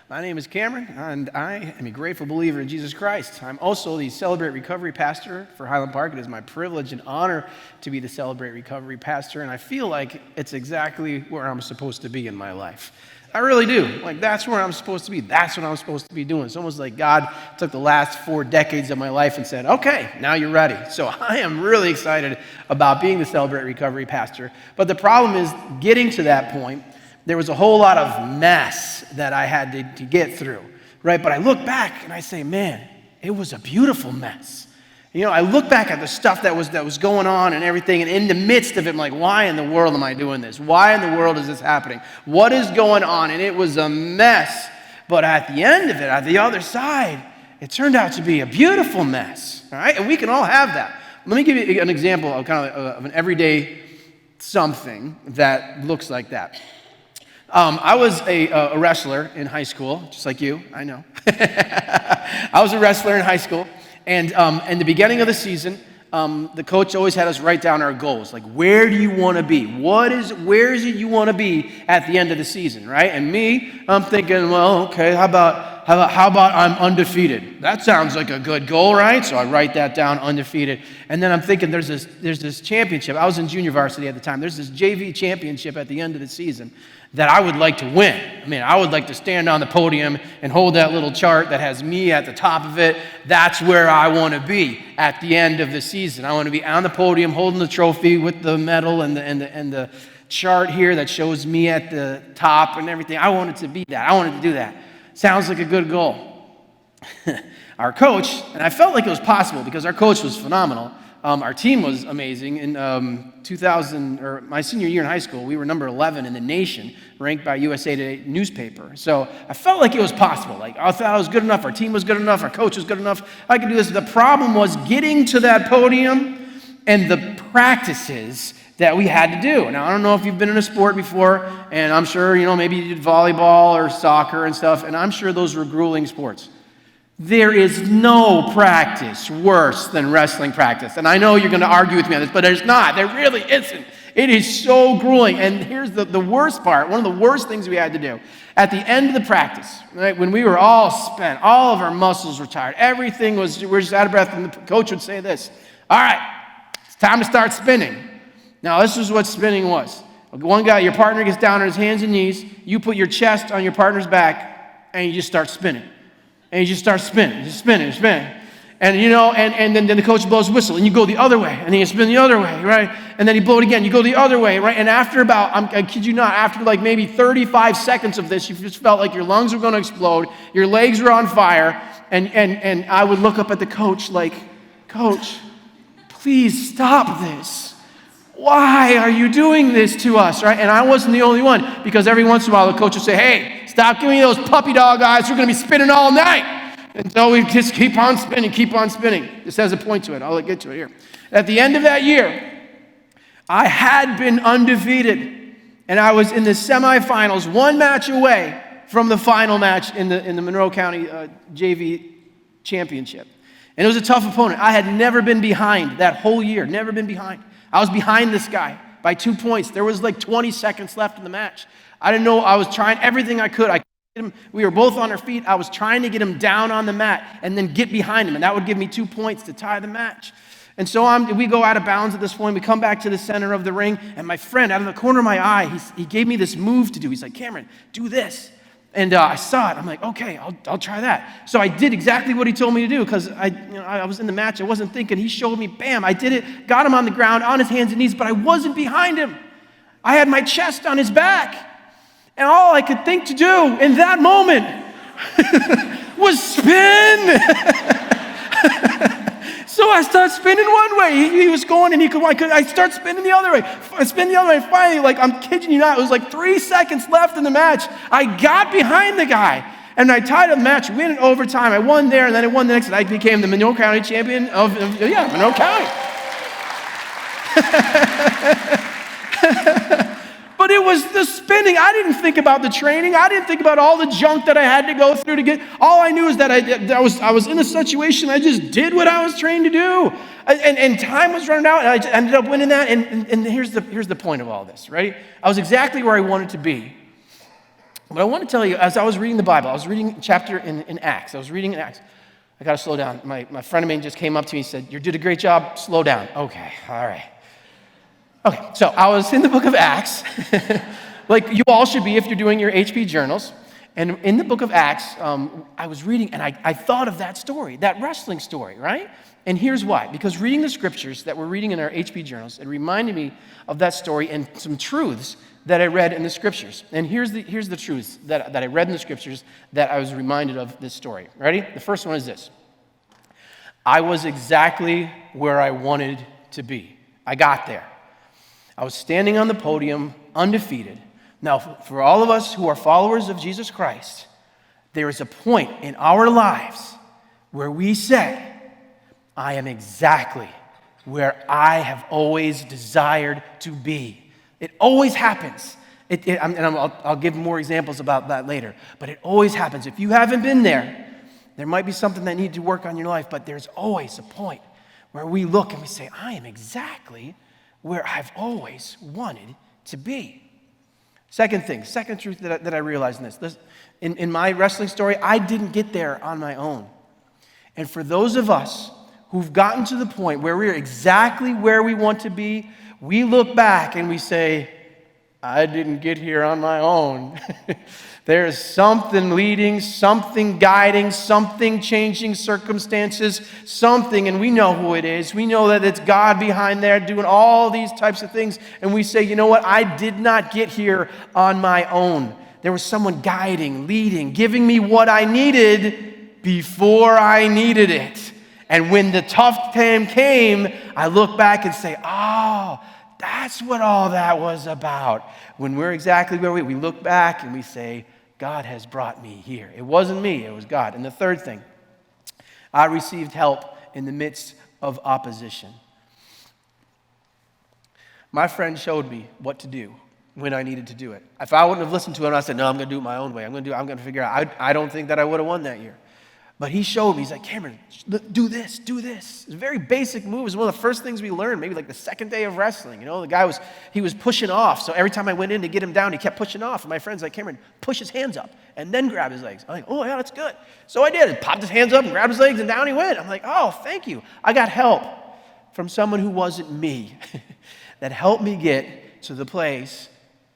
My name is Cameron, and I am a grateful believer in Jesus Christ. I'm also the Celebrate Recovery pastor for Highland Park. It is my privilege and honor to be the Celebrate Recovery pastor, and I feel like it's exactly where I'm supposed to be in my life. I really do. Like, that's where I'm supposed to be. That's what I'm supposed to be doing. It's almost like God took the last 4 decades of my life and said, okay, now you're ready. So I am really excited about being the Celebrate Recovery pastor. But the problem is getting to that point. There was a whole lot of mess that I had to get through, right? But I look back and I say, man, it was a beautiful mess. You know, I look back at the stuff that was going on and everything, and in the midst of it, I'm like, why in the world am I doing this? Why in the world is this happening? What is going on? And it was a mess. But at the end of it, at the other side, it turned out to be a beautiful mess, all right? And we can all have that. Let me give you an example of kind of an everyday something that looks like that. I was a wrestler in high school, just like you, I know. I was a wrestler in high school, and in the beginning of the season, the coach always had us write down our goals, like where do you want to be? Where is it you want to be at the end of the season, right? And me, I'm thinking, well, okay, how about I'm undefeated? That sounds like a good goal, right? So I write that down, undefeated. And then I'm thinking there's this championship. I was in junior varsity at the time. There's this JV championship at the end of the season that I would like to win. I mean, I would like to stand on the podium and hold that little chart that has me at the top of it. That's where I want to be at the end of the season. I want to be on the podium holding the trophy with the medal and the chart here that shows me at the top and everything. I wanted to be that. I wanted to do that. Sounds like a good goal. Our coach, and I felt like it was possible because our coach was phenomenal. Our team was amazing. In 2000, or my senior year in high school, we were number 11 in the nation, ranked by USA Today newspaper. So I felt like it was possible. Like, I thought I was good enough. Our team was good enough. Our coach was good enough. I could do this. The problem was getting to that podium and the practices that we had to do. Now, I don't know if you've been in a sport before, and I'm sure, maybe you did volleyball or soccer and stuff, and I'm sure those were grueling sports. There is no practice worse than wrestling practice. And I know you're going to argue with me on this, but there's not. There really isn't. It is so grueling. And here's the worst part, one of the worst things we had to do. At the end of the practice, right, when we were all spent, all of our muscles were tired, everything we're just out of breath, and the coach would say this, all right, it's time to start spinning. Now, this is what spinning was. One guy, your partner gets down on his hands and knees, you put your chest on your partner's back, and you just start spinning. And you just start spinning, spinning. And and then the coach blows whistle, and you go the other way, and then you spin the other way, right? And then you blow it again, you go the other way, right? And after I kid you not, after like maybe 35 seconds of this, you just felt like your lungs were going to explode, your legs were on fire, and I would look up at the coach like, Coach, please stop this. Why are you doing this to us, right? And I wasn't the only one, because every once in a while the coach would say, hey, stop giving me those puppy dog eyes. We're going to be spinning all night. And so we just keep on spinning. This has a point to it. I'll get to it here. At the end of that year, I had been undefeated, and I was in the semifinals, one match away from the final match in the Monroe County JV championship. And it was a tough opponent. I had never been behind that whole year, never been behind. I was behind this guy by 2 points. There was like 20 seconds left in the match. I didn't know. I was trying everything I could. We were both on our feet. I was trying to get him down on the mat and then get behind him, and that would give me 2 points to tie the match. And so we go out of bounds at this point. We come back to the center of the ring, and my friend, out of the corner of my eye, he gave me this move to do. He's like, Cameron, do this. And I saw it. I'm like, okay, I'll try that. So I did exactly what he told me to do, because I was in the match. I wasn't thinking. He showed me, bam, I did it, got him on the ground, on his hands and knees, but I wasn't behind him. I had my chest on his back. And all I could think to do in that moment was spin. So I start spinning one way. He was going, and I start spinning the other way. I spin the other way. Finally, like, I'm kidding you not, it was like 3 seconds left in the match. I got behind the guy, and I tied up the match, win in overtime. I won there, and then I won the next, and I became the Monroe County champion of Monroe County. But it was the spinning. I didn't think about the training. I didn't think about all the junk that I had to go through to get. All I knew is that I was in a situation. I just did what I was trained to do, and time was running out, and I ended up winning that. And here's the point of all this, right? I was exactly where I wanted to be. But I want to tell you, as I was reading the Bible, I was reading a chapter in Acts. I was reading in Acts. I got to slow down. My friend of mine just came up to me and said, "You did a great job. Slow down." Okay, all right. Okay, so I was in the book of Acts, like you all should be if you're doing your HP journals. And in the book of Acts, I was reading, and I thought of that story, that wrestling story, right? And here's why. Because reading the scriptures that we're reading in our HP journals, it reminded me of that story and some truths that I read in the scriptures. And here's the truths that I read in the scriptures that I was reminded of this story. Ready? The first one is this. I was exactly where I wanted to be. I got there. I was standing on the podium, undefeated. Now, for all of us who are followers of Jesus Christ, there is a point in our lives where we say, I am exactly where I have always desired to be. It always happens. I'll give more examples about that later, but it always happens. If you haven't been there, there might be something that needs to work on your life, but there's always a point where we look and we say, I am exactly where I've always wanted to be. Second truth that I realized in this. In my wrestling story, I didn't get there on my own. And for those of us who've gotten to the point where we're exactly where we want to be, we look back and we say, I didn't get here on my own. There's something leading, something guiding, something changing circumstances, something, and we know who it is. We know that it's God behind there doing all these types of things. And we say, you know what? I did not get here on my own. There was someone guiding, leading, giving me what I needed before I needed it. And when the tough time came, I look back and say, oh, that's what all that was about. When we're exactly where we look back and we say, God has brought me here. It wasn't me, it was God. And the third thing, I received help in the midst of opposition. My friend showed me what to do when I needed to do it. If I wouldn't have listened to him, I said, no, I'm going to do it my own way. I'm going to figure out. I don't think that I would have won that year. But he showed me, he's like, Cameron, do this. It's a very basic move. It's one of the first things we learned, maybe like the second day of wrestling. You know, the guy was pushing off. So every time I went in to get him down, he kept pushing off. And my friend's like, Cameron, push his hands up and then grab his legs. I'm like, oh, yeah, that's good. So I did. I popped his hands up and grabbed his legs and down he went. I'm like, oh, thank you. I got help from someone who wasn't me that helped me get to the place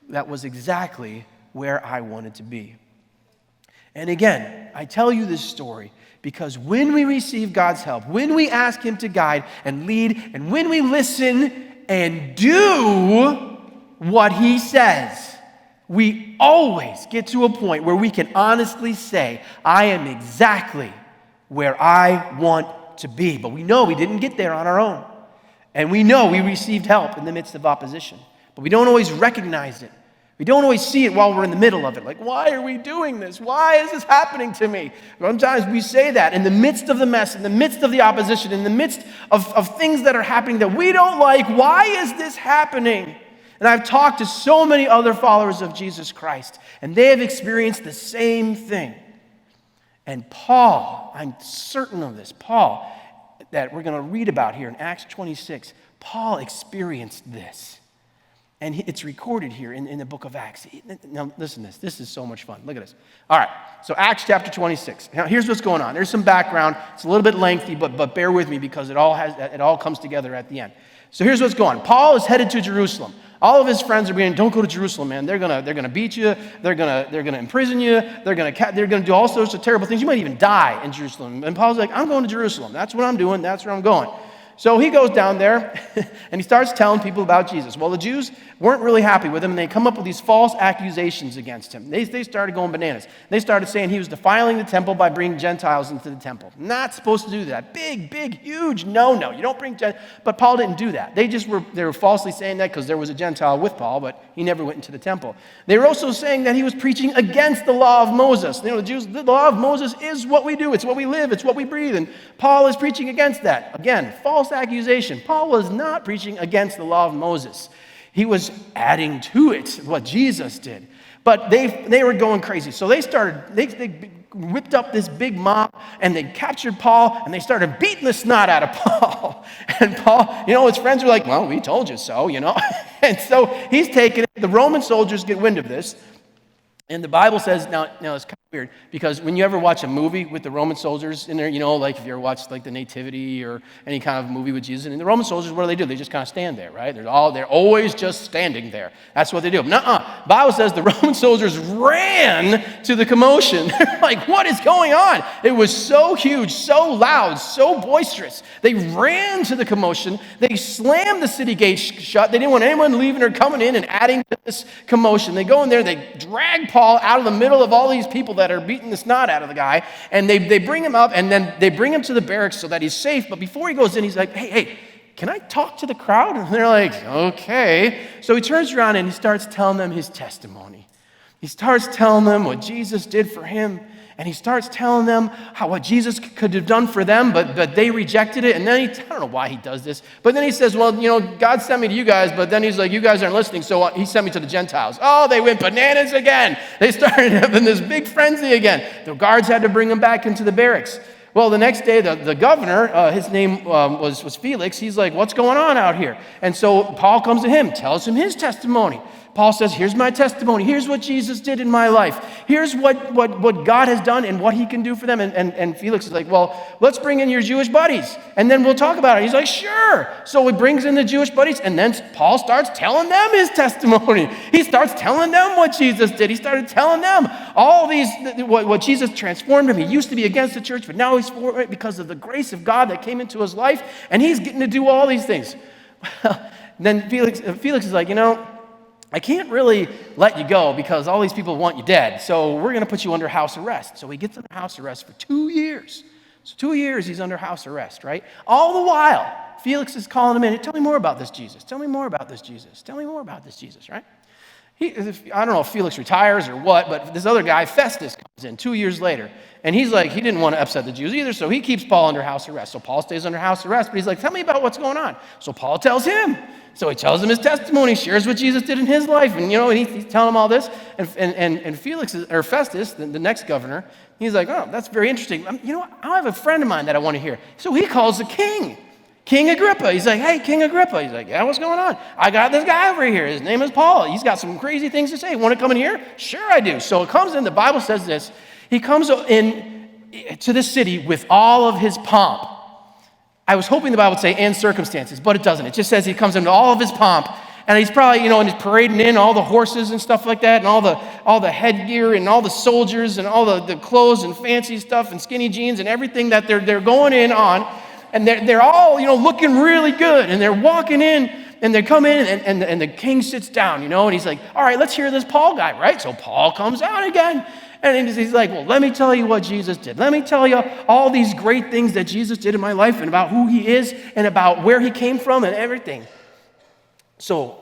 that was exactly where I wanted to be. And again, I tell you this story because when we receive God's help, when we ask Him to guide and lead, and when we listen and do what He says, we always get to a point where we can honestly say, I am exactly where I want to be. But we know we didn't get there on our own. And we know we received help in the midst of opposition. But we don't always recognize it. We don't always see it while we're in the middle of it. Like, why are we doing this? Why is this happening to me? Sometimes we say that in the midst of the mess, in the midst of the opposition, in the midst of things that are happening that we don't like. Why is this happening? And I've talked to so many other followers of Jesus Christ, and they have experienced the same thing. And Paul, I'm certain of this, Paul, that we're going to read about here in Acts 26, Paul experienced this. And it's recorded here in the book of Acts. Now, listen to this. This is so much fun. Look at this. All right, so Acts chapter 26. Now, here's what's going on. There's some background. It's a little bit lengthy, but bear with me because it all comes together at the end. So here's what's going on. Paul is headed to Jerusalem. All of his friends are being, don't go to Jerusalem, man. They're gonna beat you. They're gonna imprison you. They're gonna do all sorts of terrible things. You might even die in Jerusalem. And Paul's like, I'm going to Jerusalem. That's what I'm doing. That's where I'm going. So he goes down there, and he starts telling people about Jesus. Well, the Jews weren't really happy with him, and they come up with these false accusations against him. They started going bananas. They started saying he was defiling the temple by bringing Gentiles into the temple. Not supposed to do that. Big, huge no. You don't bring Gentiles. But Paul didn't do that. They were falsely saying that because there was a Gentile with Paul, but he never went into the temple. They were also saying that he was preaching against the law of Moses. You know, the Jews, the law of Moses is what we do. It's what we live. It's what we breathe. And Paul is preaching against that. Again, false accusation. Paul was not preaching against the law of Moses. He was adding to it what Jesus did. But they were going crazy. So they whipped up this big mob, and they captured Paul, and they started beating the snot out of Paul. And Paul, his friends were like, well, we told you so, And so he's taking it. The Roman soldiers get wind of this. And the Bible says, now it's kind of weird, because when you ever watch a movie with the Roman soldiers in there, like if you ever watched like the Nativity or any kind of movie with Jesus, and the Roman soldiers, what do? They just kind of stand there, right? They're always just standing there. That's what they do. Nuh-uh. Bible says the Roman soldiers ran to the commotion. They're like, what is going on? It was so huge, so loud, so boisterous. They ran to the commotion. They slammed the city gates shut. They didn't want anyone leaving or coming in and adding to this commotion. They go in there, they drag Paul out of the middle of all these people that are beating the snot out of the guy, and they bring him up, and then they bring him to the barracks so that he's safe. But before he goes in, he's like, hey, can I talk to the crowd? And they're like, okay. So he turns around and he starts telling them his testimony. He starts telling them what Jesus did for him. And he starts telling them what Jesus could have done for them, but they rejected it. And then I don't know why he does this, but then he says, well, God sent me to you guys, but then he's like, you guys aren't listening, so he sent me to the Gentiles. Oh, they went bananas again. They started having this big frenzy again. The guards had to bring him back into the barracks. Well, the next day, the governor, his name was Felix, he's like, what's going on out here? And so Paul comes to him, tells him his testimony. Paul says, here's my testimony. Here's what Jesus did in my life. Here's what God has done and what he can do for them. And Felix is like, well, let's bring in your Jewish buddies, and then we'll talk about it. He's like, sure. So he brings in the Jewish buddies, and then Paul starts telling them his testimony. He starts telling them what Jesus did. He started telling them all these, what Jesus transformed him. He used to be against the church, but now he's for it because of the grace of God that came into his life, and he's getting to do all these things. Well, then Felix is like, I can't really let you go because all these people want you dead. So we're going to put you under house arrest. So he gets under house arrest for 2 years. So 2 years he's under house arrest, right? All the while, Felix is calling him in. Tell me more about this Jesus. Tell me more about this Jesus. Tell me more about this Jesus, right? I don't know if Felix retires or what, but this other guy, Festus, comes in 2 years later. And he's like, he didn't want to upset the Jews either, so he keeps Paul under house arrest. So Paul stays under house arrest, but he's like, tell me about what's going on. So Paul tells him. So he tells him his testimony, shares what Jesus did in his life, and he's telling him all this. And Festus, the next governor, he's like, oh, that's very interesting. I have a friend of mine that I want to hear. So he calls the king. King Agrippa. He's like, hey, King Agrippa. He's like, yeah, what's going on? I got this guy over here. His name is Paul. He's got some crazy things to say. Want to come in here? Sure, I do. So it comes in, the Bible says this. He comes in to the city with all of his pomp. I was hoping the Bible would say and circumstances, but it doesn't. It just says he comes into all of his pomp. And he's probably, and he's parading in all the horses and stuff like that, and all the headgear and all the soldiers and all the clothes and fancy stuff and skinny jeans and everything that they're going in on. And they're all, looking really good. And they're walking in, and they come in, and the king sits down, and he's like, all right, let's hear this Paul guy, right? So Paul comes out again. And he's like, well, let me tell you what Jesus did. Let me tell you all these great things that Jesus did in my life and about who he is and about where he came from and everything. So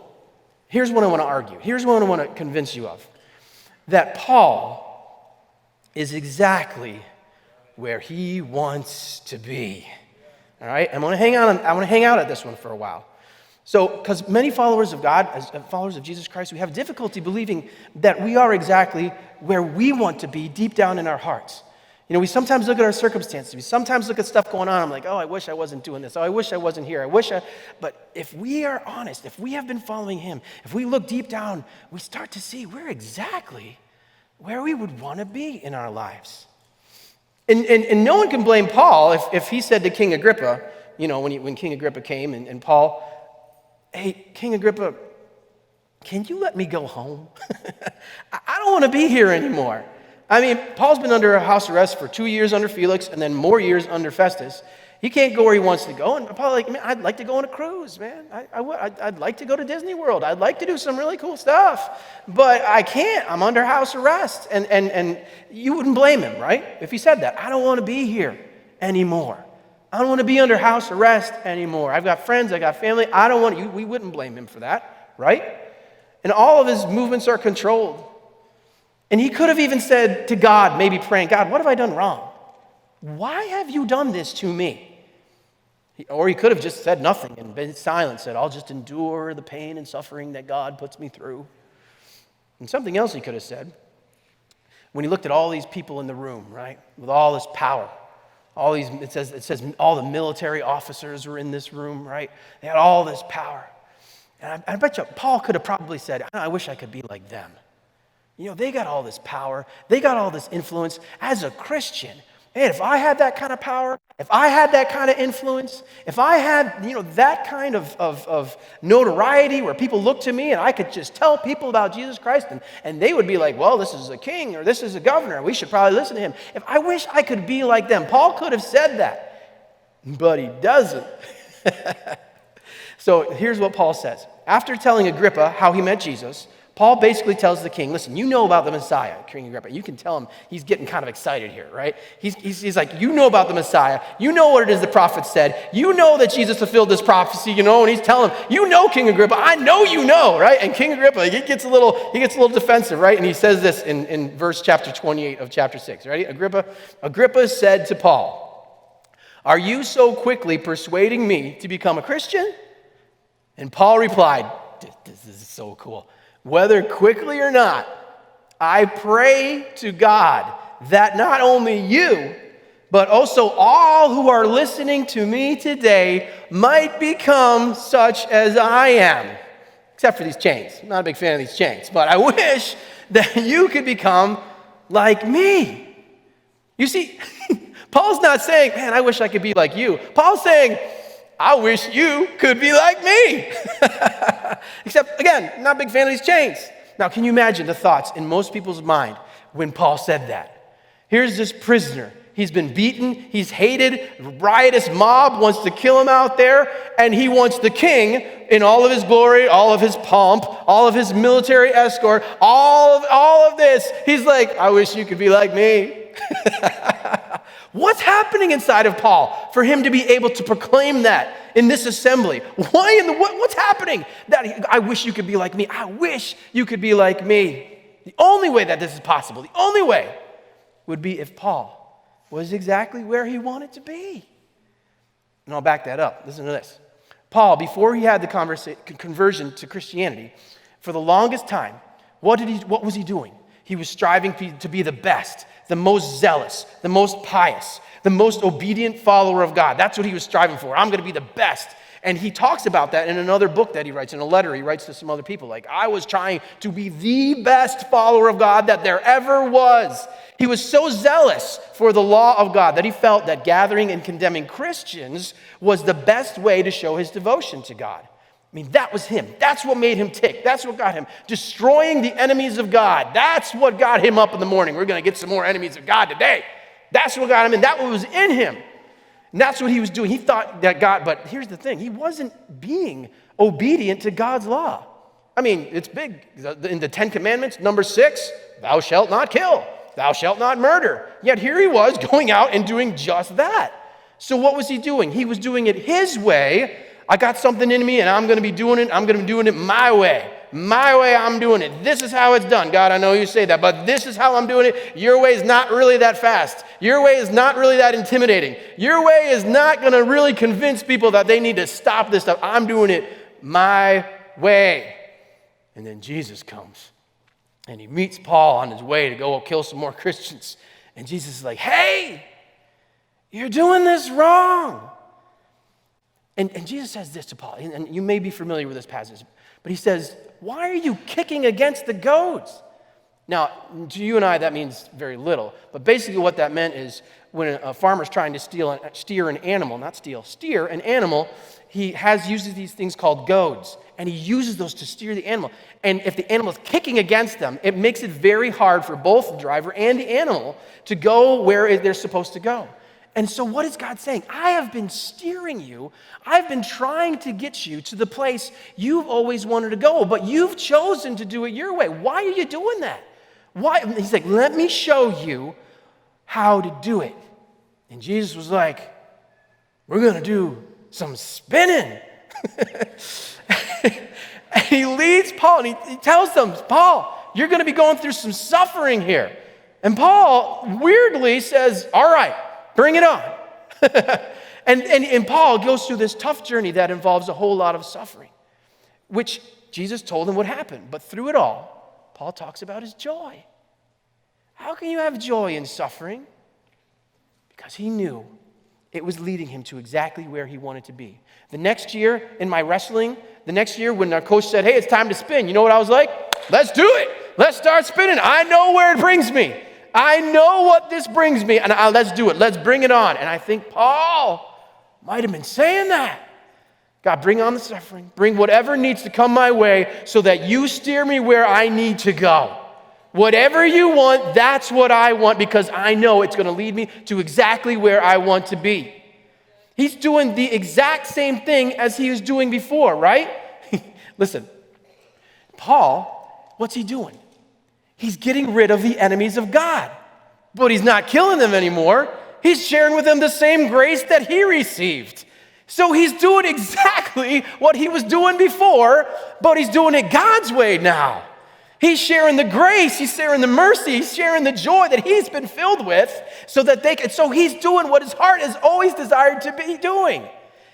here's what I want to argue. Here's what I want to convince you of. That Paul is exactly where he wants to be. All right, I'm going to hang out at this one for a while. So, because many followers of God, as followers of Jesus Christ, we have difficulty believing that we are exactly where we want to be deep down in our hearts. We sometimes look at our circumstances. We sometimes look at stuff going on. I'm like, oh, I wish I wasn't doing this. Oh, I wish I wasn't here. But if we are honest, if we have been following him, if we look deep down, we start to see we're exactly where we would want to be in our lives. And no one can blame Paul if he said to King Agrippa, when King Agrippa came and Paul, hey, King Agrippa, can you let me go home? I don't want to be here anymore. I mean, Paul's been under a house arrest for 2 years under Felix and then more years under Festus. He can't go where he wants to go. And Paul's like, man, I'd like to go on a cruise, man. I'd like to go to Disney World. I'd like to do some really cool stuff. But I can't. I'm under house arrest. And you wouldn't blame him, right? If he said that. I don't want to be here anymore. I don't want to be under house arrest anymore. I've got friends. I got family. I don't want to. We wouldn't blame him for that, right? And all of his movements are controlled. And he could have even said to God, maybe praying, God, what have I done wrong? Why have you done this to me? Or he could have just said nothing and been silent, said, I'll just endure the pain and suffering that God puts me through. And something else he could have said, when he looked at all these people in the room, right, with all this power, it says all the military officers were in this room, right? They had all this power. And I bet you Paul could have probably said, I wish I could be like them. They got all this power. They got all this influence. As a Christian, man, if I had that kind of power, if I had that kind of influence, if I had, that kind of notoriety where people look to me and I could just tell people about Jesus Christ and they would be like, well, this is a king or this is a governor. We should probably listen to him. If I wish I could be like them. Paul could have said that, but he doesn't. So here's what Paul says. After telling Agrippa how he met Jesus, Paul basically tells the king, listen, you know about the Messiah, King Agrippa. You can tell him he's getting kind of excited here, right? He's like, you know about the Messiah. You know what it is the prophet said. You know that Jesus fulfilled this prophecy, and he's telling him, King Agrippa, I know you know, right? And King Agrippa, he gets a little defensive, right? And he says this in verse chapter 28 of chapter 6, right? Agrippa said to Paul, are you so quickly persuading me to become a Christian? And Paul replied, this is so cool. Whether quickly or not, I pray to God that not only you, but also all who are listening to me today might become such as I am. Except for these chains. I'm not a big fan of these chains, but I wish that you could become like me. You see, Paul's not saying, man, I wish I could be like you. Paul's saying, I wish you could be like me. Except, again, not a big fan of these chains. Now, can you imagine the thoughts in most people's mind when Paul said that? Here's this prisoner. He's been beaten. He's hated. A riotous mob wants to kill him out there. And he wants the king in all of his glory, all of his pomp, all of his military escort, all of this. He's like, I wish you could be like me. What's happening inside of Paul for him to be able to proclaim that in this assembly? What's happening? That I wish you could be like me. I wish you could be like me. The only way that this is possible, the only way would be if Paul was exactly where he wanted to be. And I'll back that up. Listen to this. Paul, before he had the conversion to Christianity, for the longest time, what was he doing? He was striving to be the best, the most zealous, the most pious, the most obedient follower of God. That's what he was striving for. I'm going to be the best. And he talks about that in another book that he writes, in a letter he writes to some other people. Like, I was trying to be the best follower of God that there ever was. He was so zealous for the law of God that he felt that gathering and condemning Christians was the best way to show his devotion to God. I mean, that was him. That's what made him tick. That's what got him. Destroying the enemies of God. That's what got him up in the morning. We're going to get some more enemies of God today. That's what got him in. That was in him. And that's what he was doing. He thought that God, but here's the thing. He wasn't being obedient to God's law. I mean, it's big. In the 10 Commandments, number 6, thou shalt not kill. Thou shalt not murder. Yet here he was going out and doing just that. So what was he doing? He was doing it his way. I got something in me and I'm going to be doing it. I'm going to be doing it my way. My way, I'm doing it. This is how it's done. God, I know you say that, but this is how I'm doing it. Your way is not really that fast. Your way is not really that intimidating. Your way is not going to really convince people that they need to stop this stuff. I'm doing it my way. And then Jesus comes and he meets Paul on his way to go kill some more Christians. And Jesus is like, hey, you're doing this wrong. And Jesus says this to Paul, and you may be familiar with this passage, but he says, why are you kicking against the goads? Now, to you and I, that means very little, but basically what that meant is when a farmer's trying to steer an animal, he uses these things called goads, and he uses those to steer the animal. And if the animal is kicking against them, it makes it very hard for both the driver and the animal to go where they're supposed to go. And so what is God saying? I have been steering you. I've been trying to get you to the place you've always wanted to go, but you've chosen to do it your way. Why are you doing that? Why? He's like, let me show you how to do it. And Jesus was like, we're going to do some spinning. And he leads Paul, and he tells them, Paul, you're going to be going through some suffering here. And Paul weirdly says, all right, bring it on. and Paul goes through this tough journey that involves a whole lot of suffering, which Jesus told him would happen. But through it all, Paul talks about his joy. How can you have joy in suffering? Because he knew it was leading him to exactly where he wanted to be. The next year in my wrestling, when our coach said, hey, it's time to spin, you know what I was like? Let's do it. Let's start spinning. I know where it brings me. I know what this brings me, and let's do it. Let's bring it on. And I think Paul might have been saying that. God, bring on the suffering. Bring whatever needs to come my way so that you steer me where I need to go. Whatever you want, that's what I want, because I know it's going to lead me to exactly where I want to be. He's doing the exact same thing as he was doing before, right? Listen, Paul, what's he doing? He's getting rid of the enemies of God, but he's not killing them anymore. He's sharing with them the same grace that he received. So he's doing exactly what he was doing before, but he's doing it God's way now. He's sharing the grace, he's sharing the mercy, he's sharing the joy that he's been filled with so that they can, so he's doing what his heart has always desired to be doing.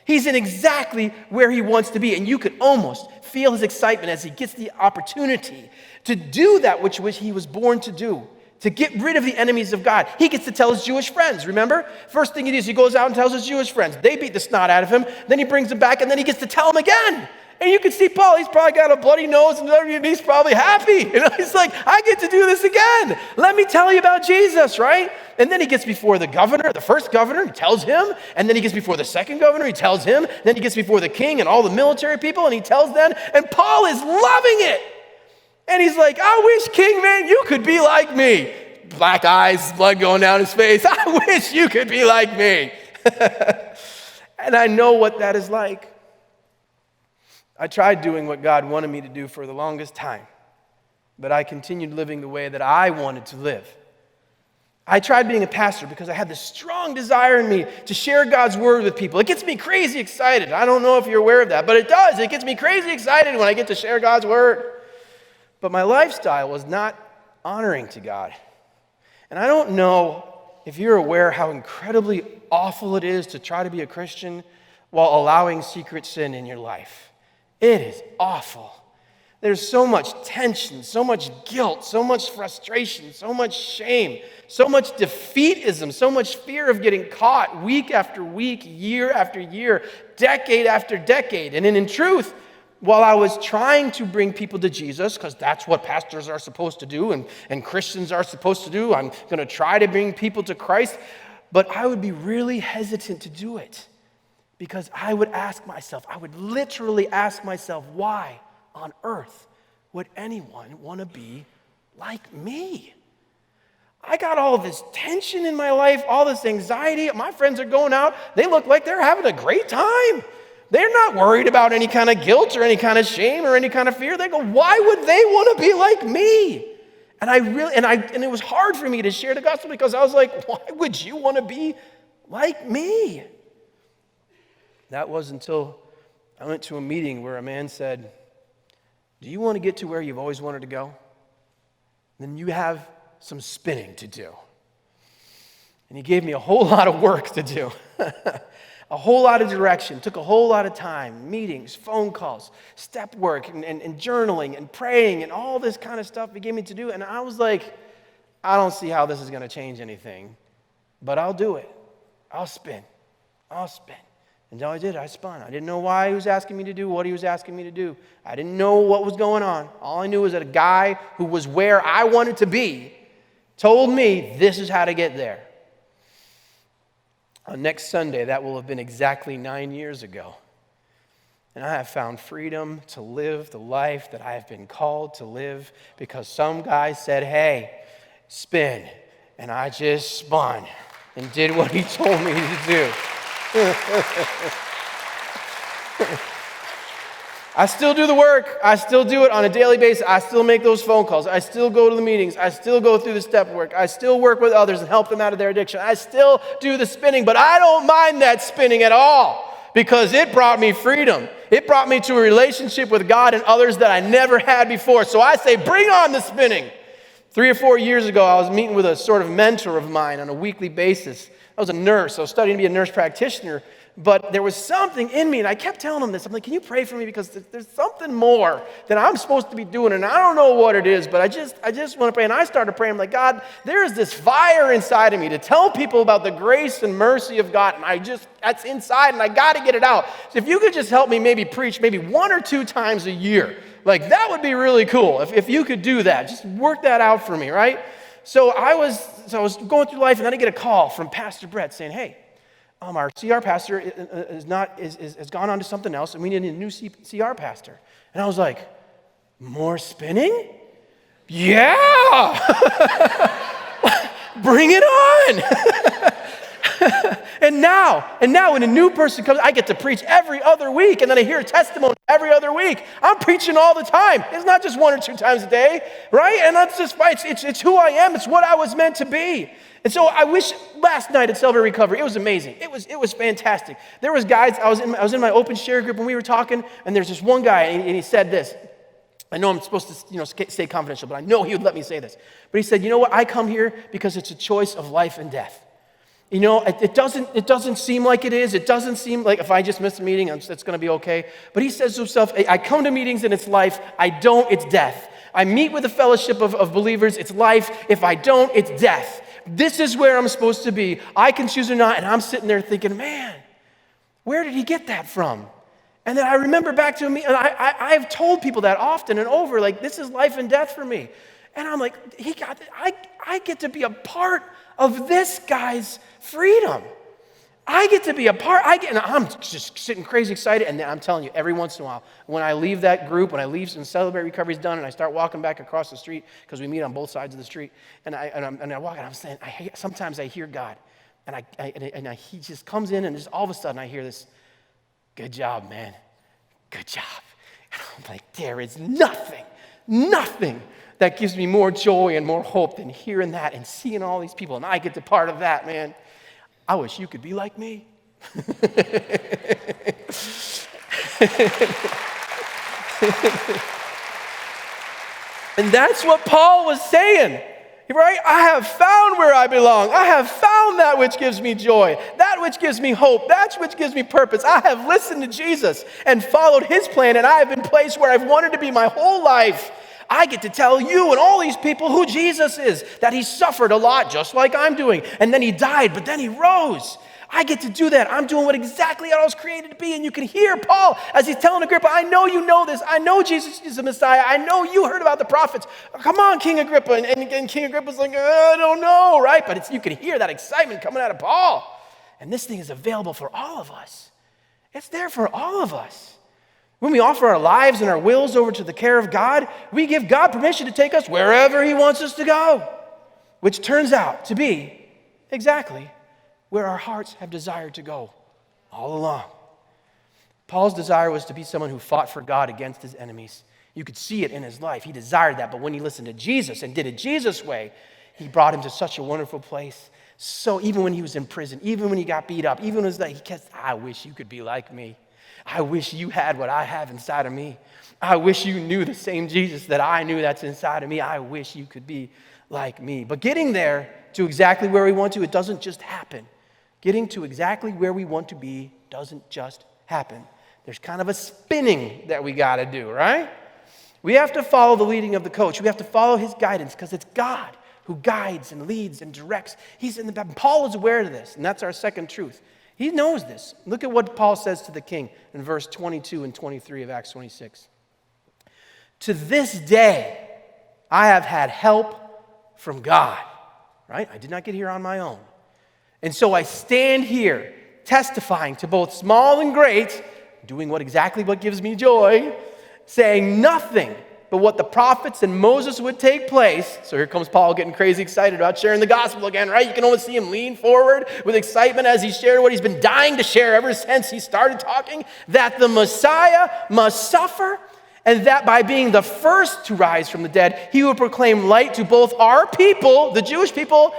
He's in exactly where he wants to be, and you can almost feel his excitement as he gets the opportunity to do that which he was born to do, to get rid of the enemies of God. He gets to tell his Jewish friends, remember? First thing he does, he goes out and tells his Jewish friends. They beat the snot out of him, then he brings them back, and then he gets to tell them again. And you can see Paul, he's probably got a bloody nose and he's probably happy. He's like, I get to do this again. Let me tell you about Jesus, right? And then he gets before the governor, the first governor, he tells him. And then he gets before the second governor, he tells him. Then he gets before the king and all the military people, and he tells them. And Paul is loving it. And he's like, I wish, king, man, you could be like me. Black eyes, blood going down his face. I wish you could be like me. And I know what that is like. I tried doing what God wanted me to do for the longest time, but I continued living the way that I wanted to live. I tried being a pastor because I had this strong desire in me to share God's word with people. It gets me crazy excited. I don't know if you're aware of that, but it does. It gets me crazy excited when I get to share God's word. But my lifestyle was not honoring to God. And I don't know if you're aware how incredibly awful it is to try to be a Christian while allowing secret sin in your life. It is awful. There's so much tension, so much guilt, so much frustration, so much shame, so much defeatism, so much fear of getting caught week after week, year after year, decade after decade. And in truth, while I was trying to bring people to Jesus, because that's what pastors are supposed to do and Christians are supposed to do, I'm going to try to bring people to Christ, but I would be really hesitant to do it. Because I would literally ask myself, why on earth would anyone want to be like me? I got all this tension in my life, all this anxiety. My friends are going out. They look like they're having a great time. They're not worried about any kind of guilt or any kind of shame or any kind of fear. They go, why would they want to be like me? And it was hard for me to share the gospel because I was like, why would you want to be like me? That was until I went to a meeting where a man said, do you want to get to where you've always wanted to go? Then you have some spinning to do. And he gave me a whole lot of work to do, a whole lot of direction, took a whole lot of time, meetings, phone calls, step work, and journaling and praying and all this kind of stuff he gave me to do. And I was like, I don't see how this is going to change anything, but I'll do it. I'll spin. And all I did, I spun. I didn't know why he was asking me to do what he was asking me to do. I didn't know what was going on. All I knew was that a guy who was where I wanted to be told me this is how to get there. On next Sunday, that will have been exactly 9 years ago. And I have found freedom to live the life that I have been called to live because some guy said, hey, spin. And I just spun and did what he told me to do. I still do the work. I still do it on a daily basis. I still make those phone calls. I still go to the meetings. I still go through the step work. I still work with others and help them out of their addiction. I still do the spinning, but I don't mind that spinning at all because it brought me freedom. It brought me to a relationship with God and others that I never had before. So I say, bring on the spinning. 3 or 4 years ago, I was meeting with a sort of mentor of mine on a weekly basis. I was a nurse. I was studying to be a nurse practitioner But there was something in me, and I kept telling him this. I'm like, can you pray for me? Because there's something more that I'm supposed to be doing, and I don't know what it is, but I just want to pray. And I started praying. I'm like, God, there is this fire inside of me to tell people about the grace and mercy of God, and that's inside, and I got to get it out. So if you could just help me maybe preach maybe 1 or 2 times a year, like that would be really cool. If you could do that, just work that out for me, right? So I was going through life, and then I get a call from Pastor Brett saying, hey, our CR pastor has gone on to something else, and we need a new CR pastor. And I was like, more spinning? Yeah! Bring it on! And now when a new person comes, I get to preach every other week, and then I hear a testimony every other week. I'm preaching all the time. It's not just 1 or 2 times a day, right? And that's just right. It's who I am. It's what I was meant to be. And so I wish last night at Celebrate Recovery, it was amazing. It was fantastic. There was guys, I was in my open share group when we were talking, and there's this one guy, and he said this. I know I'm supposed to stay confidential, but I know he would let me say this. But he said, you know what? I come here because it's a choice of life and death. You know, it doesn't seem like it is. It doesn't seem like if I just miss a meeting, it's going to be okay. But he says to himself, I come to meetings and it's life. I don't, it's death. I meet with a fellowship of believers. It's life. If I don't, it's death. This is where I'm supposed to be. I can choose or not. And I'm sitting there thinking, man, where did he get that from? And then I remember back to me, and I've told people that often and over, like, this is life and death for me. And I'm like, I get to be a part of this guy's freedom. I get to be a part, and I'm just sitting crazy excited, and I'm telling you, every once in a while, when I leave that group, when I leave and Celebrate Recovery's done, and I start walking back across the street, because we meet on both sides of the street, and I walk, and I'm saying, sometimes I hear God, and he just comes in, and just all of a sudden I hear this, good job, man, good job. And I'm like, there is nothing that gives me more joy and more hope than hearing that and seeing all these people, and I get to part of that, man. I wish you could be like me. And that's what Paul was saying, right? I have found where I belong. I have found that which gives me joy, that which gives me hope, that which gives me purpose. I have listened to Jesus and followed his plan, and I have been placed where I've wanted to be my whole life. I get to tell you and all these people who Jesus is, that he suffered a lot, just like I'm doing, and then he died, but then he rose. I get to do that. I'm doing what exactly I was created to be, and you can hear Paul as he's telling Agrippa, I know you know this. I know Jesus is the Messiah. I know you heard about the prophets. Come on, King Agrippa. And King Agrippa's like, I don't know, right? But you can hear that excitement coming out of Paul. And this thing is available for all of us. It's there for all of us. When we offer our lives and our wills over to the care of God, we give God permission to take us wherever he wants us to go, which turns out to be exactly where our hearts have desired to go all along. Paul's desire was to be someone who fought for God against his enemies. You could see it in his life. He desired that, but when he listened to Jesus and did it Jesus' way, he brought him to such a wonderful place. So even when he was in prison, even when he got beat up, even when it was like, he kept, I wish you could be like me. I wish you had what I have inside of me. I wish you knew the same Jesus that I knew that's inside of me. I wish you could be like me. But getting there to exactly where we want to, it doesn't just happen. Getting to exactly where we want to be doesn't just happen. There's kind of a spinning that we got to do, right? We have to follow the leading of the coach. We have to follow his guidance because it's God who guides and leads and directs. Paul is aware of this, and that's our second truth. He knows this. Look at what Paul says to the king in verse 22 and 23 of Acts 26. To this day, I have had help from God, right? I did not get here on my own. And so I stand here testifying to both small and great, doing exactly what gives me joy, saying nothing but what the prophets and Moses would take place. So here comes Paul getting crazy excited about sharing the gospel again, right? You can almost see him lean forward with excitement as he shared what he's been dying to share ever since he started talking, that the Messiah must suffer, and that by being the first to rise from the dead, he would proclaim light to both our people, the Jewish people,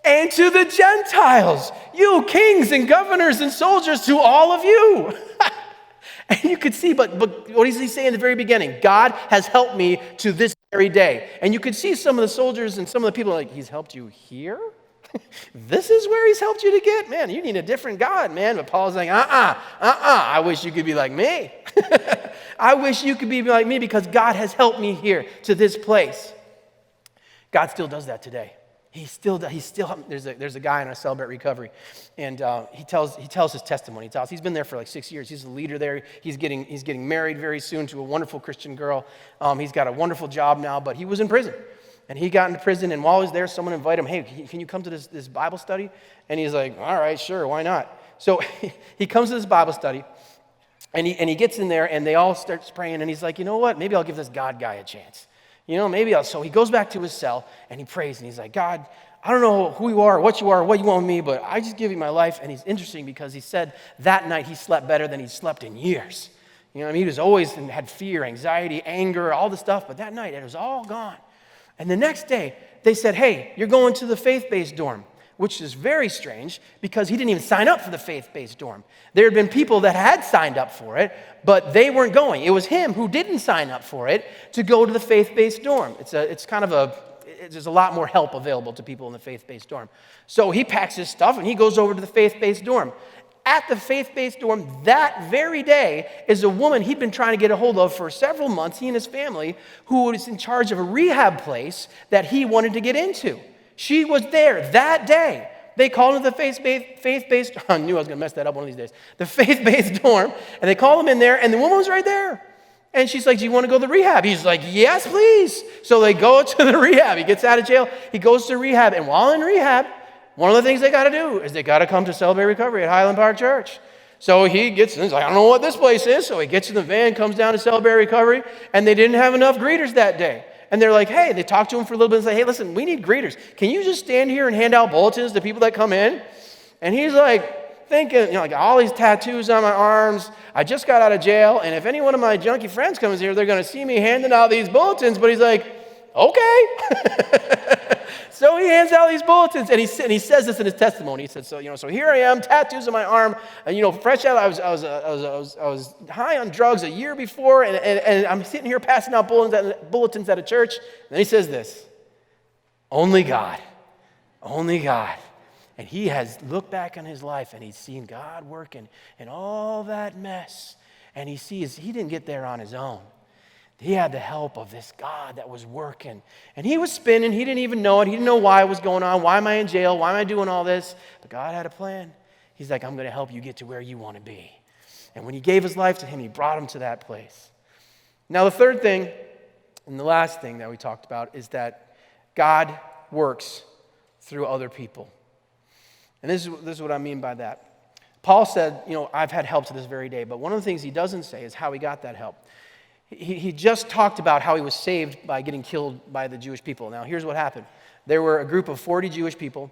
and to the Gentiles, you kings and governors and soldiers, to all of you. And you could see, but what does he say in the very beginning? God has helped me to this very day. And you could see some of the soldiers and some of the people like, he's helped you here? This is where he's helped you to get? Man, you need a different God, man. But Paul's like, I wish you could be like me. I wish you could be like me because God has helped me here to this place. God still does that today. There's a guy in our Celebrate Recovery, and he tells his testimony. He's been there for like 6 years. He's a leader there. He's getting married very soon to a wonderful Christian girl. He's got a wonderful job now, but he was in prison. And he got into prison, and while he was there, someone invited him, hey, can you come to this Bible study? And he's like, all right, sure, why not? So he comes to this Bible study, and he gets in there, and they all start praying, and he's like, you know what, maybe I'll give this God guy a chance. So he goes back to his cell, and he prays, and he's like, God, I don't know who you are, what you want with me, but I just give you my life. And he's interesting because he said that night he slept better than he'd slept in years. He was always had fear, anxiety, anger, all the stuff, but that night it was all gone. And the next day, they said, hey, you're going to the faith-based dorm, which is very strange because he didn't even sign up for the faith-based dorm. There had been people that had signed up for it, but they weren't going. It was him who didn't sign up for it to go to the faith-based dorm. There's a lot more help available to people in the faith-based dorm. So he packs his stuff and he goes over to the faith-based dorm. At the faith-based dorm that very day is a woman he'd been trying to get a hold of for several months, he and his family, who was in charge of a rehab place that he wanted to get into. She was there that day. They called him to the faith-based, I knew I was going to mess that up one of these days, the faith-based dorm, and they called him in there, and the woman was right there. And she's like, do you want to go to the rehab? He's like, yes, please. So they go to the rehab. He gets out of jail. He goes to rehab, and while in rehab, one of the things they got to do is they got to come to Celebrate Recovery at Highland Park Church. So he gets in, he's like, I don't know what this place is. So he gets in the van, comes down to Celebrate Recovery, and they didn't have enough greeters that day. And they're like, hey, they talk to him for a little bit and say, hey, listen, we need greeters. Can you just stand here and hand out bulletins to people that come in? And he's like thinking, like all these tattoos on my arms. I just got out of jail, and if any one of my junkie friends comes here, they're going to see me handing out these bulletins. But he's like, okay. So he hands out these bulletins, and he says this in his testimony. He said, so here I am, tattoos on my arm, and fresh out. I was high on drugs a year before, and I'm sitting here passing out bulletins at a church. And then he says this, only God. And he has looked back on his life, and he's seen God working in all that mess, and he sees he didn't get there on his own. He had the help of this God that was working. And he was spinning. He didn't even know it. He didn't know why it was going on. Why am I in jail? Why am I doing all this? But God had a plan. He's like, I'm going to help you get to where you want to be. And when he gave his life to him, he brought him to that place. Now, the third thing and the last thing that we talked about is that God works through other people. And this is what I mean by that. Paul said, I've had help to this very day. But one of the things he doesn't say is how he got that help. He just talked about how he was saved by getting killed by the Jewish people. Now, here's what happened. There were a group of 40 Jewish people,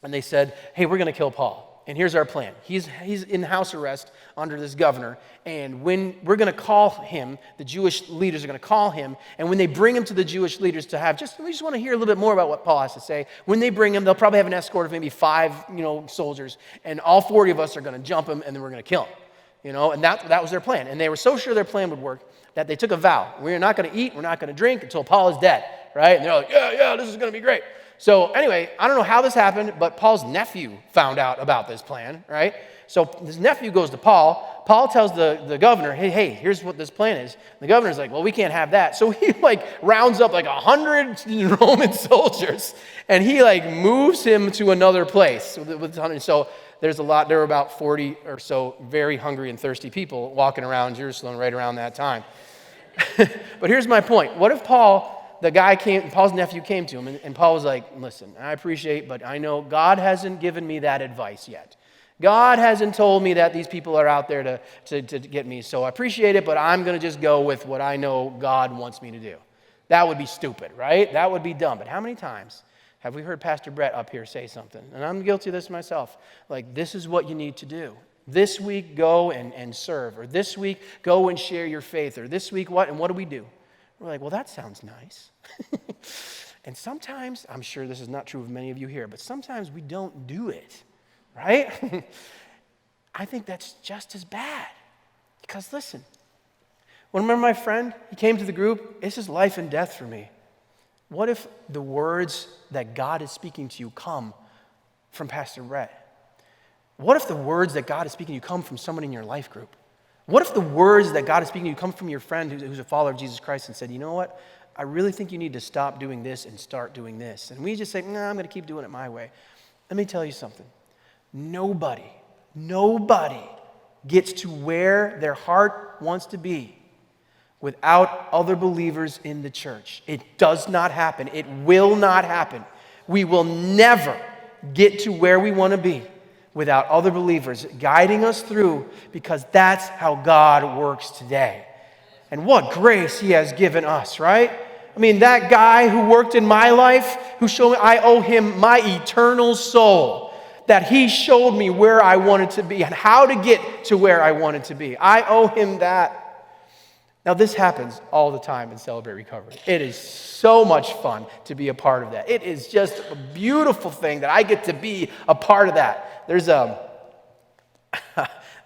and they said, hey, we're going to kill Paul. And here's our plan. He's in house arrest under this governor, and when we're going to call him, the Jewish leaders are going to call him, and when they bring him to the Jewish leaders to have, we just want to hear a little bit more about what Paul has to say. When they bring him, they'll probably have an escort of maybe 5, soldiers, and all 40 of us are going to jump him, and then we're going to kill him. And that was their plan. And they were so sure their plan would work that they took a vow. We're not going to eat, we're not going to drink until Paul is dead, right? And they're like, yeah, this is going to be great. So anyway, I don't know how this happened, but Paul's nephew found out about this plan, right? So his nephew goes to Paul. Paul tells the governor, hey, here's what this plan is. The governor's like, well, we can't have that. So he rounds up 100 Roman soldiers, and he moves him to another place. So there were about 40 or so very hungry and thirsty people walking around Jerusalem right around that time. But here's my point. What if Paul's nephew came to him, and Paul was like, listen, I appreciate, but I know God hasn't given me that advice yet. God hasn't told me that these people are out there to get me, so I appreciate it, but I'm going to just go with what I know God wants me to do. That would be stupid, right? That would be dumb. But how many times have we heard Pastor Brett up here say something? And I'm guilty of this myself. This is what you need to do. This week, go and serve. Or this week, go and share your faith. Or this week, what? And what do we do? We're like, well, that sounds nice. And sometimes, I'm sure this is not true of many of you here, but sometimes we don't do it, right? I think that's just as bad. Because listen, remember my friend? He came to the group. This is life and death for me. What if the words that God is speaking to you come from Pastor Brett? What if the words that God is speaking to you come from someone in your life group? What if the words that God is speaking to you come from your friend who's a follower of Jesus Christ and said, you know what? I really think you need to stop doing this and start doing this. And we just say, nah, I'm going to keep doing it my way. Let me tell you something. Nobody gets to where their heart wants to be without other believers in the church. It does not happen. It will not happen. We will never get to where we want to be without other believers guiding us through, because that's how God works today. And what grace he has given us, right? I mean, that guy who worked in my life, who showed me, I owe him my eternal soul, that he showed me where I wanted to be and how to get to where I wanted to be. I owe him that. Now, this happens all the time in Celebrate Recovery. It is so much fun to be a part of that. It is just a beautiful thing that I get to be a part of that. There's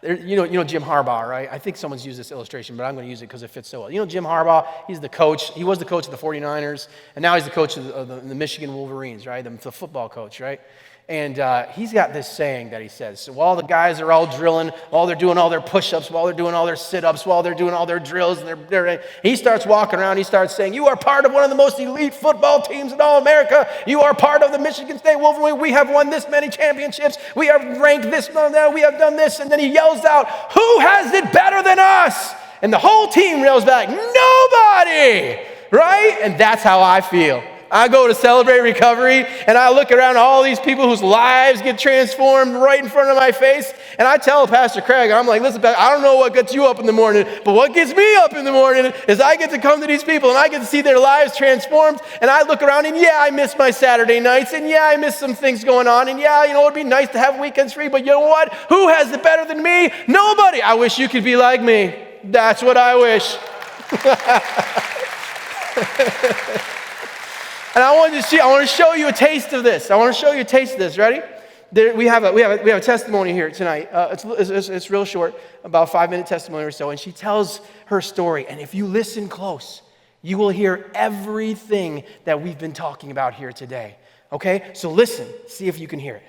you know Jim Harbaugh, right? I think someone's used this illustration, but I'm going to use it because it fits so well. You know Jim Harbaugh? He's the coach. He was the coach of the 49ers, and now he's the coach of the Michigan Wolverines, right? The football coach, right? And he's got this saying that he says, so while the guys are all drilling, while they're doing all their push-ups, while they're doing all their sit-ups, while they're doing all their drills, and he starts walking around, he starts saying, you are part of one of the most elite football teams in all America. You are part of the Michigan State Wolverines. We have won this many championships. We have ranked this, we have done this. And then he yells out, who has it better than us? And the whole team yells back, nobody, right? And that's how I feel. I go to Celebrate Recovery, and I look around all these people whose lives get transformed right in front of my face, and I tell Pastor Craig, I'm like, listen, I don't know what gets you up in the morning, but what gets me up in the morning is I get to come to these people, and I get to see their lives transformed, and I look around, and yeah, I miss my Saturday nights, and yeah, I miss some things going on, and yeah, it'd be nice to have weekends free, but you know what? Who has it better than me? Nobody. I wish you could be like me. That's what I wish. And I want to show you a taste of this. Ready? We have a testimony here tonight. It's real short, about a 5-minute testimony or so. And she tells her story. And if you listen close, you will hear everything that we've been talking about here today. Okay? So listen, see if you can hear it.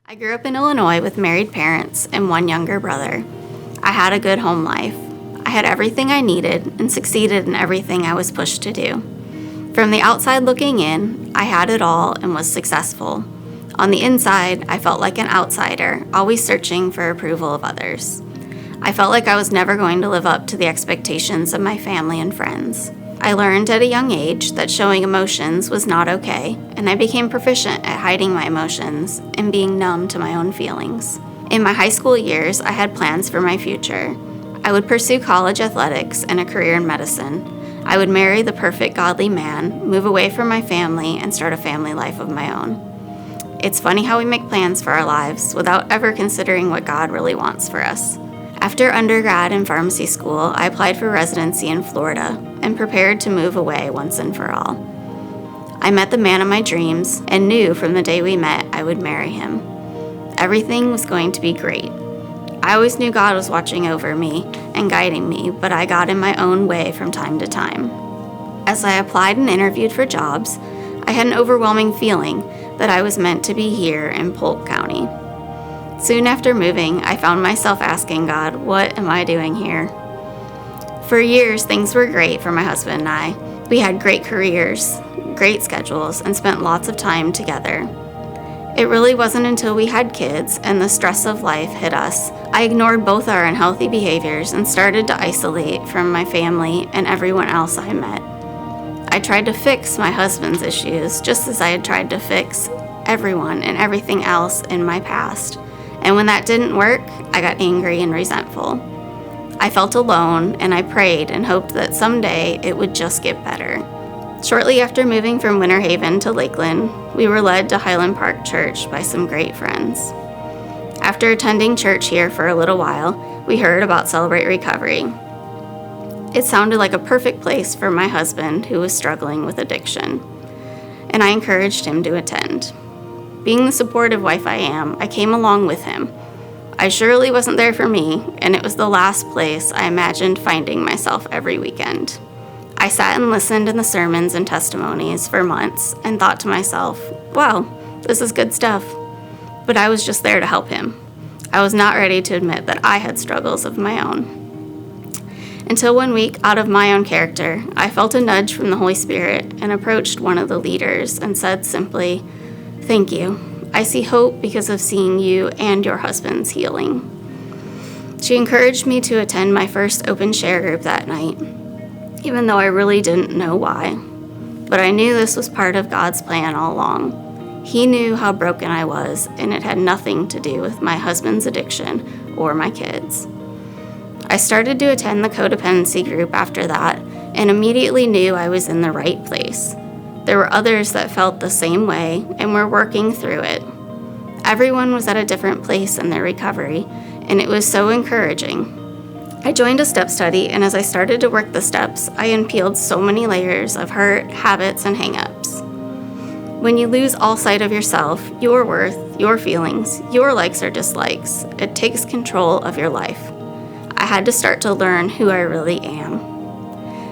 I grew up in Illinois with married parents and one younger brother. I had a good home life. I had everything I needed and succeeded in everything I was pushed to do. From the outside looking in, I had it all and was successful. On the inside, I felt like an outsider, always searching for approval of others. I felt like I was never going to live up to the expectations of my family and friends. I learned at a young age that showing emotions was not okay, and I became proficient at hiding my emotions and being numb to my own feelings. In my high school years, I had plans for my future. I would pursue college athletics and a career in medicine. I would marry the perfect godly man, move away from my family, and start a family life of my own. It's funny how we make plans for our lives without ever considering what God really wants for us. After undergrad and pharmacy school, I applied for residency in Florida and prepared to move away once and for all. I met the man of my dreams and knew from the day we met I would marry him. Everything was going to be great. I always knew God was watching over me and guiding me, but I got in my own way from time to time. As I applied and interviewed for jobs, I had an overwhelming feeling that I was meant to be here in Polk County. Soon after moving, I found myself asking God, what am I doing here? For years, things were great for my husband and I. We had great careers, great schedules, and spent lots of time together. It really wasn't until we had kids and the stress of life hit us, I ignored both our unhealthy behaviors and started to isolate from my family and everyone else I met. I tried to fix my husband's issues just as I had tried to fix everyone and everything else in my past. And when that didn't work, I got angry and resentful. I felt alone, and I prayed and hoped that someday it would just get better. Shortly after moving from Winter Haven to Lakeland, we were led to Highland Park Church by some great friends. After attending church here for a little while, we heard about Celebrate Recovery. It sounded like a perfect place for my husband who was struggling with addiction, and I encouraged him to attend. Being the supportive wife I am, I came along with him. I surely wasn't there for me, and it was the last place I imagined finding myself every weekend. I sat and listened in the sermons and testimonies for months and thought to myself, wow, this is good stuff. but I was just there to help him. I was not ready to admit that I had struggles of my own. Until one week, out of my own character, I felt a nudge from the Holy Spirit and approached one of the leaders and said simply, "Thank you. I see hope because of seeing you and your husband's healing." She encouraged me to attend my first open share group that night, even though I really didn't know why. But I knew this was part of God's plan all along. He knew how broken I was, and it had nothing to do with my husband's addiction or my kids. I started to attend the codependency group after that and immediately knew I was in the right place. There were others that felt the same way and were working through it. Everyone was at a different place in their recovery, and it was so encouraging. I joined a step study, and as I started to work the steps, I unpeeled so many layers of hurt, habits, and hang-ups. When you lose all sight of yourself, your worth, your feelings, your likes or dislikes, it takes control of your life. I had to start to learn who I really am.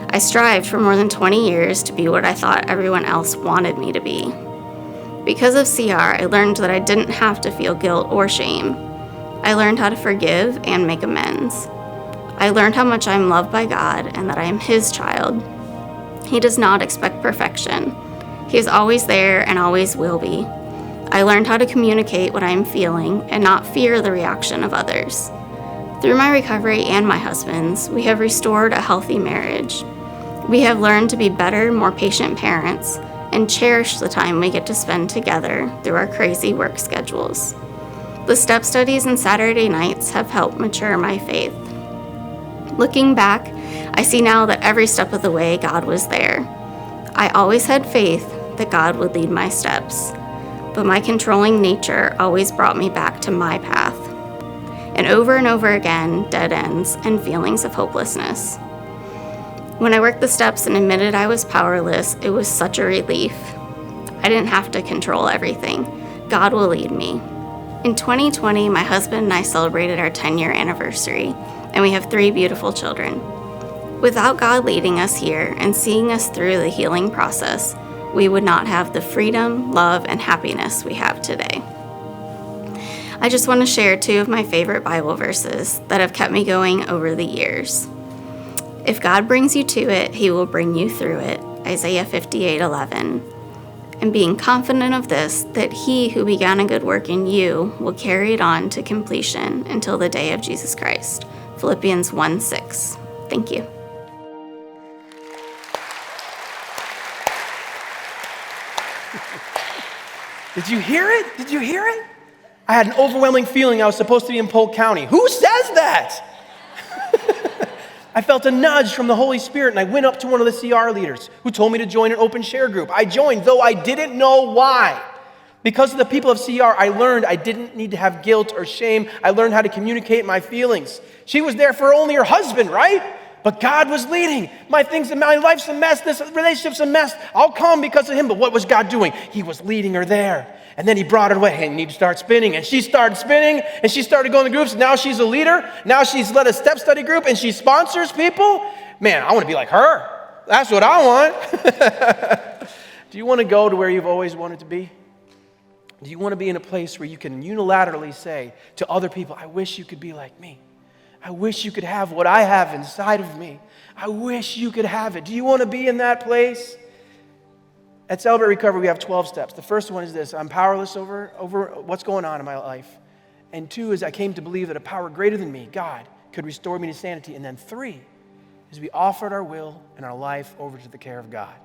I strived for more than 20 years to be what I thought everyone else wanted me to be. Because of CR, I learned that I didn't have to feel guilt or shame. I learned how to forgive and make amends. I learned how much I'm loved by God and that I am His child. He does not expect perfection. He is always there and always will be. I learned how to communicate what I am feeling and not fear the reaction of others. Through my recovery and my husband's, we have restored a healthy marriage. We have learned to be better, more patient parents and cherish the time we get to spend together through our crazy work schedules. The step studies and Saturday nights have helped mature my faith. Looking back, I see now that every step of the way God was there. I always had faith that God would lead my steps, but my controlling nature always brought me back to my path. And over again, dead ends and feelings of hopelessness. When I worked the steps and admitted I was powerless, it was such a relief. I didn't have to control everything. God will lead me. In 2020, my husband and I celebrated our 10-year anniversary, and we have 3 beautiful children. Without God leading us here and seeing us through the healing process, we would not have the freedom, love, and happiness we have today. I just want to share 2 of my favorite Bible verses that have kept me going over the years. If God brings you to it, He will bring you through it. Isaiah 58:11. And being confident of this, that He who began a good work in you will carry it on to completion until the day of Jesus Christ. Philippians 1:6. Thank you. Did you hear it? Did you hear it? I had an overwhelming feeling I was supposed to be in Polk County. Who says that? I felt a nudge from the Holy Spirit, and I went up to one of the CR leaders who told me to join an open share group. I joined, though I didn't know why. Because of the people of CR, I learned I didn't need to have guilt or shame. I learned how to communicate my feelings. She was there for only her husband, right? But God was leading. My life's a mess. This relationship's a mess. I'll come because of Him. But what was God doing? He was leading her there. And then He brought her away. Hey, you need to start spinning. And she started spinning. And she started going to groups. Now she's a leader. Now she's led a step study group. And she sponsors people. Man, I want to be like her. That's what I want. Do you want to go to where you've always wanted to be? Do you want to be in a place where you can unilaterally say to other people, I wish you could be like me. I wish you could have what I have inside of me. I wish you could have it. Do you want to be in that place? At Celebrate Recovery, we have 12 steps. The first one is this: I'm powerless over what's going on in my life. And 2 is I came to believe that a power greater than me, God, could restore me to sanity. And then 3 is we offered our will and our life over to the care of God.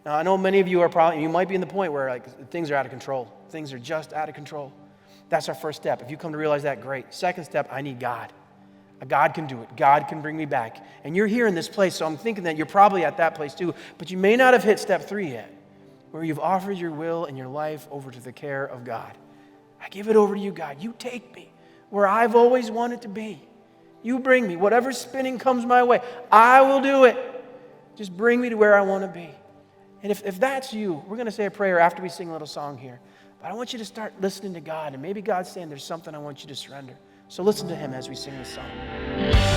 Now, I know many of you you might be in the point where things are out of control. Things are just out of control. That's our first step. If you come to realize that, great. Second step, I need God. God can do it. God can bring me back. And you're here in this place, so I'm thinking that you're probably at that place too, but you may not have hit step 3 yet, where you've offered your will and your life over to the care of God. I give it over to you, God. You take me where I've always wanted to be. You bring me. Whatever spinning comes my way, I will do it. Just bring me to where I want to be. And if that's you, we're going to say a prayer after we sing a little song here. But I want you to start listening to God, and maybe God's saying there's something I want you to surrender. So listen to Him as we sing this song.